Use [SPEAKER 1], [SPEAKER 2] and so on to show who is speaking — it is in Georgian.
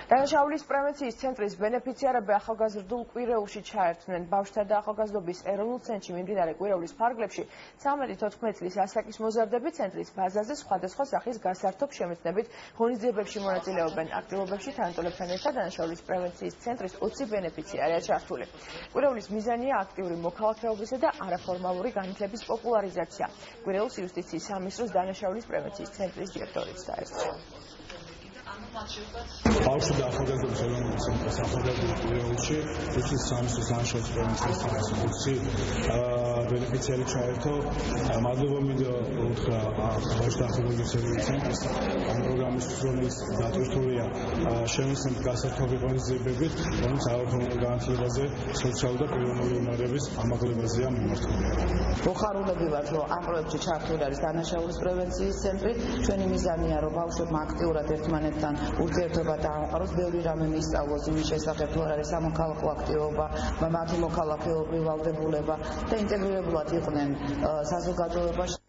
[SPEAKER 1] დანაშაულის პრევენციის ცენტრის ბენეფიციარები ახალგაზრდულ კვირეულში ჩაერთვნენ. ბავშვთა და ახალგაზრდობის ეროვნულ ცენტრში მიმდინარე კვირეულის ფარგლებში 13-14 წლის ასაკის მოზარდები ცენტრის ბაზაზე სხვადასხვა სახის გასართობ შემეცნებით ღონისძიებებში მონაწილეობენ. აქტივობებში თანატოლებთან ერთად დანაშაულის პრევენციის ცენტრის 20 ბენეფიციარია ჩართული. კვირეულის მიზანია აქტიური მოქალაქეობისა და არაფორმალური განათლების პოპულარიზაცია. კვირეულს იუსტიციის სამინისტროს დანაშაულის პრევენციის ცენტრის დირექტორიც დაესწრო.
[SPEAKER 2] ბავშვთა და ახალგაზრდობის ეროვნულ ცენტრის ახალგაზრდულ კვირეულში იუსტიციის სამინისტროს დანაშაულის პრევენციის ცენტრის 20 ბენეფიციარი ჩაერთო. მადლობა მინდა უთხრა ბავშვთა და ახალგაზრდობის ეროვნულ ცენტრის ამ პროგრამისთვის, რომელიც დატვირთულია შემოსნით გასართობი ღონისძიებებით, რომელიც არაფორმალურ განათლებაზე, სოციალური და პიროვნული უნარების ამაღლებაზეა მიმართული.
[SPEAKER 3] მოხარულები ვართ, რომ ამ პროექტში ჩართული არის დანაშაულის პრევენციის ცენტრი. ჩვენი მიზანია, რომ ბავშვებმა აქტიურად ერთმანეთთან ურთიერთობა დაამყაროს, ბევრი რამე მისწავლოს იმის შესახებ, თუ არ არის სამოქალაქო აქტივობა, მათი მოქალაქეობრივი ვალდებულება და ინტეგრირებულად იყვნენ საზოგადოებაში.